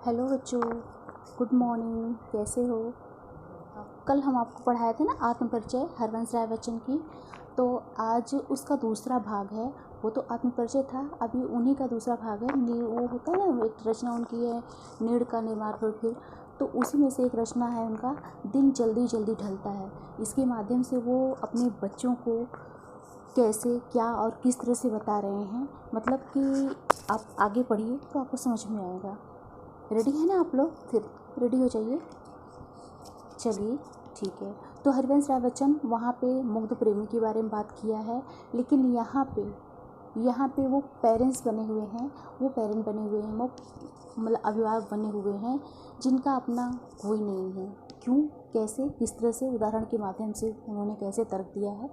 Hello बच्चों, good morning. कैसे हो? कल हम आपको पढ़ाए थे ना आत्म परिचय हरवंश राय बच्चन की। तो आज उसका दूसरा भाग है। वो तो आत्म परिचय था, अभी उन्हीं का दूसरा भाग है। वो होता है ना, एक रचना उनकी है नीड़ का निर्माण पर फिर, तो उसी में से एक रचना है उनका दिन जल्दी जल्दी ढलता है। इसके माध्यम से वो अपने बच्चों को कैसे, क्या और किस तरह से बता रहे हैं, मतलब कि आप आगे पढ़िए तो आपको समझ में आएगा। रेडी है ना आप लोग? फिर रेडी हो जाइए। चलिए ठीक है। तो हरवंश राय बच्चन वहाँ पे मुग्ध प्रेमी के बारे में बात किया है, लेकिन यहाँ पे वो पेरेंट्स बने हुए हैं, वो पेरेंट बने हुए हैं, वो मतलब अभिभावक बने हुए हैं जिनका अपना कोई नहीं है। क्यों, कैसे, किस तरह से, उदाहरण के माध्यम से उन्होंने कैसे तर्क दिया है।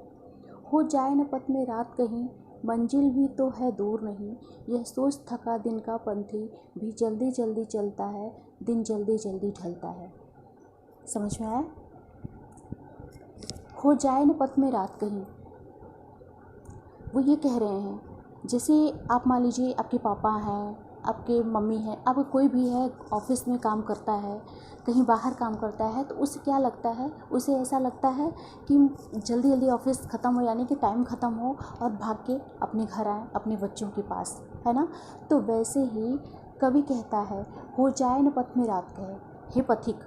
हो जाए न पथ में रात कहीं, मंजिल भी तो है दूर नहीं, यह सोच थका दिन का पंथी भी जल्दी जल्दी चलता है, दिन जल्दी जल्दी ढलता है। समझ में आया? हो जाए न पथ में रात कहीं, वो ये कह रहे हैं, जैसे आप मान लीजिए आपके पापा हैं, आपके मम्मी हैं, आपका कोई भी है, ऑफिस में काम करता है, कहीं बाहर काम करता है, तो उसे क्या लगता है, उसे ऐसा लगता है कि जल्दी जल्दी ऑफिस ख़त्म हो, यानी कि टाइम ख़त्म हो और भाग के अपने घर आए, अपने बच्चों के पास, है ना। तो वैसे ही कवि कहता है, हो जाए न पथ में रात कहे, हे पथिक,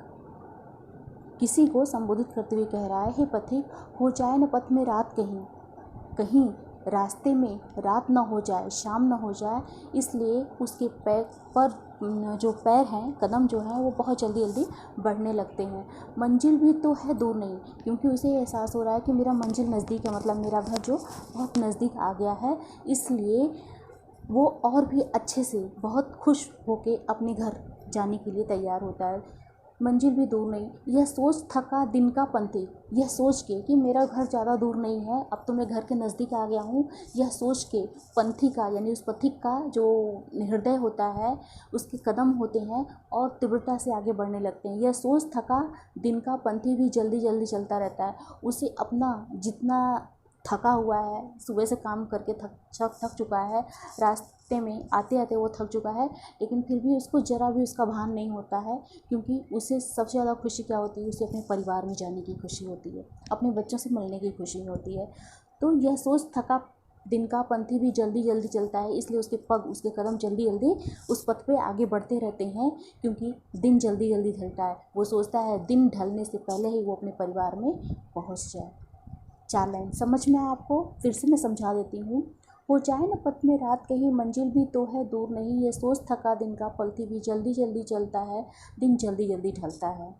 किसी को संबोधित करते हुए कह रहा है, हे पथिक, हो जाए न पथ में रात कहीं, कहीं रास्ते में रात न हो जाए, शाम न हो जाए, इसलिए उसके पैर पर जो पैर हैं, कदम जो हैं, वो बहुत जल्दी जल्दी बढ़ने लगते हैं। मंजिल भी तो है दूर नहीं, क्योंकि उसे एहसास हो रहा है कि मेरा मंजिल नज़दीक है, मतलब मेरा घर जो बहुत नज़दीक आ गया है, इसलिए वो और भी अच्छे से बहुत खुश होके अपने घर जाने के लिए तैयार होता है। मंजिल भी दूर नहीं, यह सोच थका दिन का पंथी, यह सोच के कि मेरा घर ज़्यादा दूर नहीं है, अब तो मैं घर के नज़दीक आ गया हूँ, यह सोच के पंथी का, यानी उस पथिक का जो हृदय होता है, उसके कदम होते हैं और तीव्रता से आगे बढ़ने लगते हैं। यह सोच थका दिन का पंथी भी जल्दी जल्दी चलता रहता है। उसे अपना जितना थका हुआ है, सुबह से काम करके थक चुका है, रास्ते में आते आते वो थक चुका है, लेकिन फिर भी उसको ज़रा भी उसका भान नहीं होता है, क्योंकि उसे सबसे ज़्यादा खुशी क्या होती है, उसे अपने परिवार में जाने की खुशी होती है, अपने बच्चों से मिलने की खुशी होती है। तो यह सोच थका दिन का पंथी भी जल्दी जल्दी चलता है, इसलिए उसके पग, उसके कदम जल्दी जल्दी उस पथ पे आगे बढ़ते रहते हैं, क्योंकि दिन जल्दी जल्दी ढलता है। वो सोचता है दिन ढलने से पहले ही वो अपने परिवार में पहुँच जाए। 4 लाइन समझ में आया आपको? फिर से मैं समझा देती हूँ। हो जाए न पथ में रात कहीं, मंजिल भी तो है दूर नहीं, ये सोच थका दिन का पंथी भी जल्दी जल्दी चलता है, दिन जल्दी जल्दी ढलता है।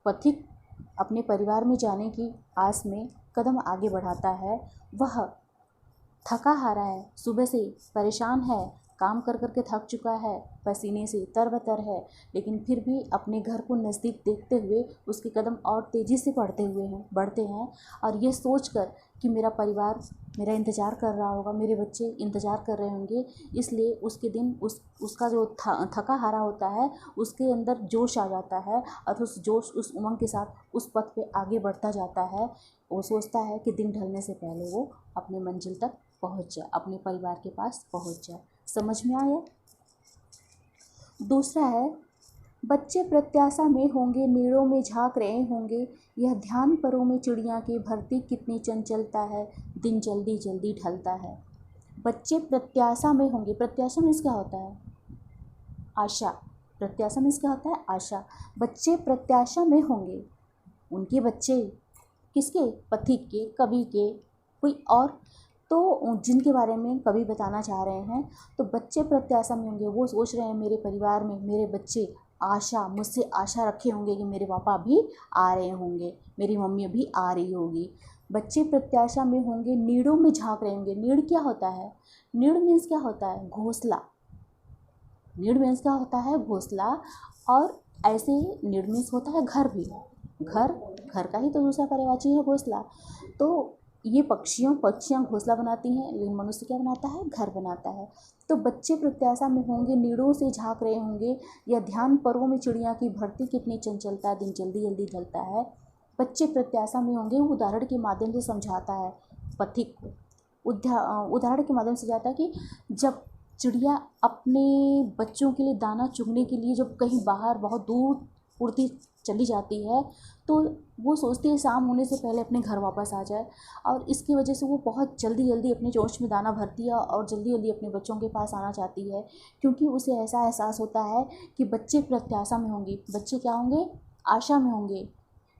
पथिक अपने परिवार में जाने की आस में कदम आगे बढ़ाता है। वह थका हारा है, सुबह से परेशान है, काम कर कर के थक चुका है, पसीने से तरबतर है, लेकिन फिर भी अपने घर को नज़दीक देखते हुए उसके कदम और तेज़ी से बढ़ते हैं और ये सोचकर कि मेरा परिवार मेरा इंतज़ार कर रहा होगा, मेरे बच्चे इंतज़ार कर रहे होंगे, इसलिए उसके दिन उसका जो थका हारा होता है, उसके अंदर जोश आ जाता है और उस जोश, उस उमंग के साथ उस पथ पे आगे बढ़ता जाता है। वो सोचता है कि दिन ढलने से पहले वो अपने मंजिल तक पहुंच जाए, अपने परिवार के पास पहुंच जाए। समझ में आया? दूसरा है, बच्चे प्रत्याशा में होंगे, नीड़ों में झांक रहे होंगे, यह ध्यान परों में चिड़िया की भर्ती कितनी चंचलता है, दिन जल्दी जल्दी ढलता है। बच्चे प्रत्याशा में होंगे, प्रत्याशा में क्या होता है? आशा। प्रत्याशा में क्या होता है? आशा। बच्चे प्रत्याशा में होंगे, उनके बच्चे किसके? पथिक के, कवि के, कोई और, तो जिनके बारे में कवि बताना चाह रहे हैं। तो बच्चे प्रत्याशा में होंगे, वो सोच रहे हैं मेरे परिवार में मेरे बच्चे आशा, मुझसे आशा रखे होंगे कि मेरे पापा भी आ रहे होंगे, मेरी मम्मी भी आ रही होगी। बच्चे प्रत्याशा में होंगे, नीड़ों में झांक रहे होंगे। नीड़ क्या होता है? नीड़ मीन्स क्या होता है? घोंसला। नीड़ मीन्स क्या होता है? घोंसला। और ऐसे ही नीड़ मीन्स होता है घर भी। घर का ही तो दूसरा पर्यायवाची है घोंसला। तो ये पक्षियाँ घोंसला बनाती हैं, लेकिन मनुष्य क्या बनाता है? घर बनाता है। तो बच्चे प्रत्याशा में होंगे, नीड़ों से झांक रहे होंगे, या ध्यान परों में चिड़िया की भर्ती कितनी चंचलता, दिन जल्दी जल्दी ढलता है। बच्चे प्रत्याशा में होंगे, उदाहरण के माध्यम से समझाता है पथिक को। उदाहरण के माध्यम से जाता है कि जब चिड़िया अपने बच्चों के लिए दाना चुगने के लिए जब कहीं बाहर बहुत दूर उड़ती चली जाती है तो वो सोचती है शाम होने से पहले अपने घर वापस आ जाए, और इसकी वजह से वो बहुत जल्दी जल्दी अपने चोंच में दाना भरती है और जल्दी जल्दी अपने बच्चों के पास आना चाहती है, क्योंकि उसे ऐसा एहसास होता है कि बच्चे प्रत्याशा में होंगे, बच्चे क्या होंगे, आशा में होंगे,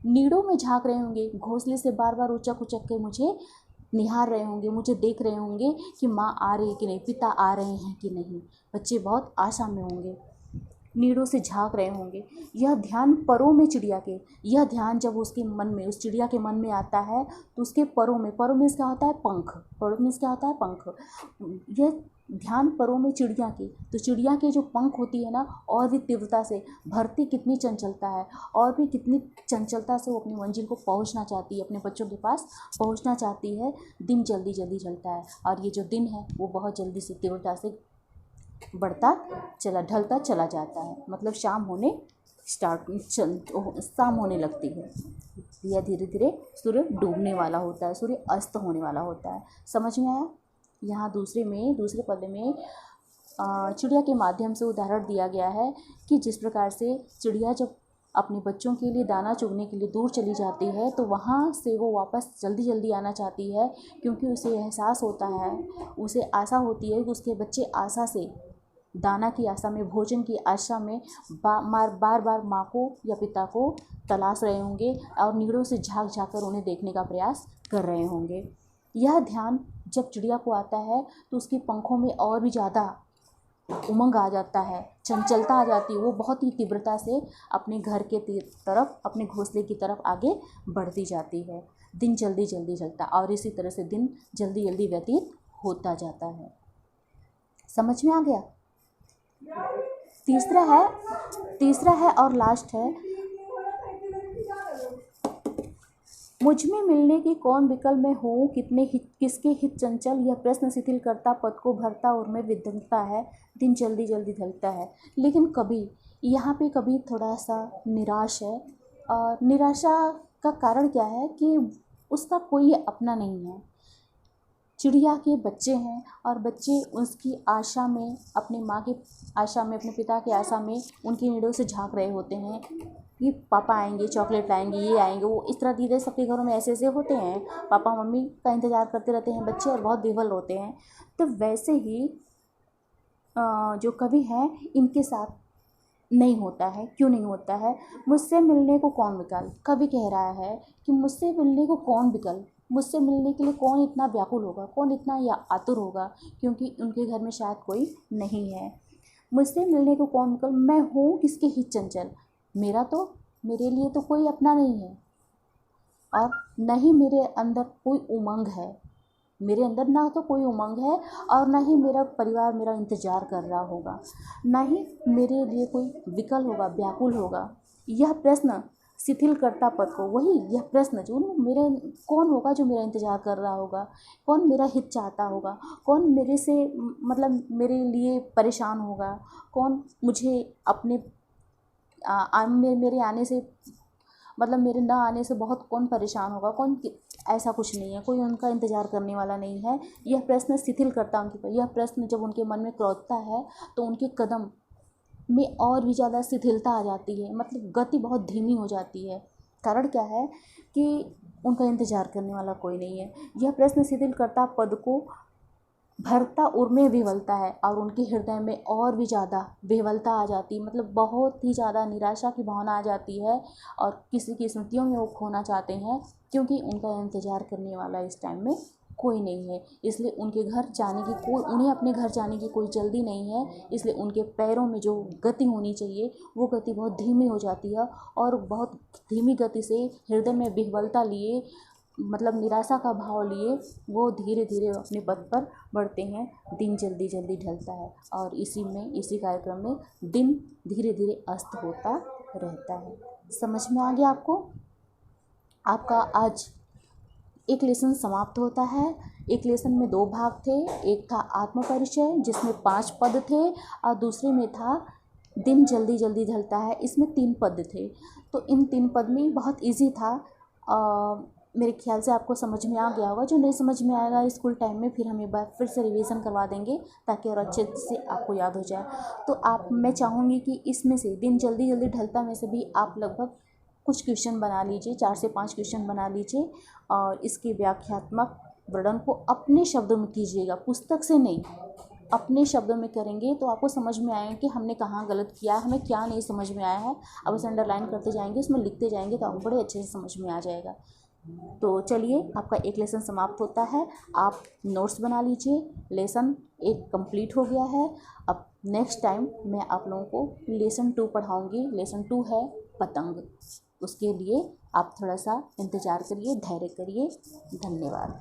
नीड़ों में झांक रहे होंगे, घोंसले से बार बार उचक उचक के मुझे निहार रहे होंगे, मुझे देख रहे होंगे कि माँ आ रही है कि नहीं, पिता आ रहे हैं कि नहीं। बच्चे बहुत आशा में होंगे, नीड़ों से झांक रहे होंगे। यह ध्यान परों में चिड़िया के, यह ध्यान जब उसके मन में, उस चिड़िया के मन में आता है तो उसके परों में क्या होता है, पंख, परों में क्या होता है, पंख। यह ध्यान परों में चिड़िया के, तो चिड़िया के जो पंख होती है ना, और भी तीव्रता से भरती, कितनी चंचलता है, और भी कितनी चंचलता से वो अपनी मंजिल को पहुंचना चाहती है, अपने बच्चों के पास पहुंचना चाहती है। दिन जल्दी जल्दी ढलता है, और ये जो दिन है वो बहुत जल्दी से तीव्रता से ढलता चला जाता है, मतलब शाम होने लगती है। यह धीरे धीरे सूर्य डूबने वाला होता है, सूर्य अस्त होने वाला होता है। समझ में आया? यहाँ दूसरे पद में चिड़िया के माध्यम से उदाहरण दिया गया है कि जिस प्रकार से चिड़िया जब अपने बच्चों के लिए दाना चुगने के लिए दूर चली जाती है तो वहाँ से वो वापस जल्दी जल्दी आना चाहती है, क्योंकि उसे एहसास होता है, उसे आशा होती है कि उसके बच्चे आशा से, दाना की आशा में, भोजन की आशा में बार बार माँ को या पिता को तलाश रहे होंगे और नीड़ों से झांक झांक कर उन्हें देखने का प्रयास कर रहे होंगे। यह ध्यान जब चिड़िया को आता है तो उसके पंखों में और भी ज़्यादा उमंग आ जाता है, चंचलता आ जाती है, वो बहुत ही तीव्रता से अपने घर के तरफ, अपने घोंसले की तरफ आगे बढ़ती जाती है। दिन जल्दी जल्दी चलता, और इसी तरह से दिन जल्दी जल्दी व्यतीत होता जाता है। समझ में आ गया? तीसरा है और लास्ट है, मुझ में मिलने की कौन विकल मैं हूँ, किसके हित चंचल, यह प्रश्न शिथिल करता पद को भरता और में विद्वता है, दिन जल्दी जल्दी ढलता है। लेकिन कभी यहाँ पे कभी थोड़ा सा निराश है, और निराशा का कारण क्या है कि उसका कोई अपना नहीं है। चिड़िया के बच्चे हैं और बच्चे उसकी आशा में, अपने माँ की आशा में, अपने पिता की आशा में उनकी नीड़ों से झांक रहे होते हैं कि पापा आएंगे, चॉकलेट लाएंगे, ये आएंगे, वो इस तरह धीरे सबके घरों में ऐसे होते हैं, पापा मम्मी का इंतज़ार करते रहते हैं बच्चे और बहुत बेवल होते हैं। तो वैसे ही जो कवि हैं इनके साथ नहीं होता है। क्यों नहीं होता है? मुझसे मिलने को कौन विकल, कवि कह रहा है कि मुझसे मिलने को कौन विकल, मुझसे मिलने के लिए कौन इतना व्याकुल होगा, कौन इतना या आतुर होगा, क्योंकि उनके घर में शायद कोई नहीं है। मुझसे मिलने को कौन विकल, मैं हूँ किसके हित चंचल, मेरे लिए तो कोई अपना नहीं है, और न ही मेरे अंदर कोई उमंग है, मेरे अंदर ना तो कोई उमंग है और ना ही मेरा परिवार मेरा इंतज़ार कर रहा होगा, ना ही मेरे लिए कोई विकल होगा, व्याकुल होगा। यह प्रश्न शिथिल करता पद को, वही यह प्रश्न जो मेरे, कौन होगा जो मेरा इंतज़ार कर रहा होगा, कौन मेरा हित चाहता होगा, कौन मेरे से मतलब मेरे लिए परेशान होगा, कौन मुझे अपने मेरे आने से, मतलब मेरे ना आने से बहुत कौन परेशान होगा, कौन, ऐसा कुछ नहीं है, कोई उनका इंतज़ार करने वाला नहीं है। यह प्रश्न शिथिल करता उनके, यह प्रश्न जब उनके मन में क्रोधता है तो उनके कदम में और भी ज़्यादा शिथिलता आ जाती है, मतलब गति बहुत धीमी हो जाती है। कारण क्या है कि उनका इंतज़ार करने वाला कोई नहीं है। यह प्रश्न शिथिल करता पद को भरता उर्मे विह्वलता है, और उनके हृदय में और भी ज़्यादा विह्वलता आ जाती है, मतलब बहुत ही ज़्यादा निराशा की भावना आ जाती है, और किसी की स्मृतियों में वो खोना चाहते हैं, क्योंकि उनका इंतज़ार करने वाला इस टाइम में कोई नहीं है। इसलिए उनके घर जाने की उन्हें अपने घर जाने की कोई जल्दी नहीं है, इसलिए उनके पैरों में जो गति होनी चाहिए वो गति बहुत धीमी हो जाती है, और बहुत धीमी गति से हृदय में विह्वलता लिए, मतलब निराशा का भाव लिए वो धीरे धीरे अपने पथ पर बढ़ते हैं। दिन जल्दी जल्दी ढलता है, और इसी कार्यक्रम में दिन धीरे धीरे अस्त होता रहता है। समझ में आ गया आपको? आपका आज एक लेसन समाप्त होता है। एक लेसन में 2 भाग थे, एक था आत्मपरिचय जिसमें 5 पद थे, और दूसरे में था दिन जल्दी जल्दी ढलता है, इसमें 3 पद थे। तो इन 3 पद में बहुत ईजी था मेरे ख्याल से आपको समझ में आ गया होगा। जो नहीं समझ में आएगा स्कूल टाइम में फिर हम एक बार फिर से रिवीजन करवा देंगे ताकि और अच्छे से आपको याद हो जाए। तो मैं चाहूँगी कि इसमें से दिन जल्दी जल्दी ढलता में से भी आप लगभग कुछ क्वेश्चन बना लीजिए, 4 से 5 क्वेश्चन बना लीजिए और इसके व्याख्यात्मक वर्णन को अपने शब्दों में कीजिएगा, पुस्तक से नहीं। अपने शब्दों में करेंगे तो आपको समझ में आएगा कि हमने कहाँ गलत किया है, हमें क्या नहीं समझ में आया है। अब उसे अंडरलाइन करते जाएंगे, उसमें लिखते जाएंगे तो आपको बड़े अच्छे से समझ में आ जाएगा। तो चलिए, आपका एक लेसन समाप्त होता है। आप नोट्स बना लीजिए, लेसन 1 कंप्लीट हो गया है। अब नेक्स्ट टाइम मैं आप लोगों को लेसन 2 पढ़ाऊँगी। लेसन 2 है पतंग। उसके लिए आप थोड़ा सा इंतज़ार करिए, धैर्य करिए। धन्यवाद।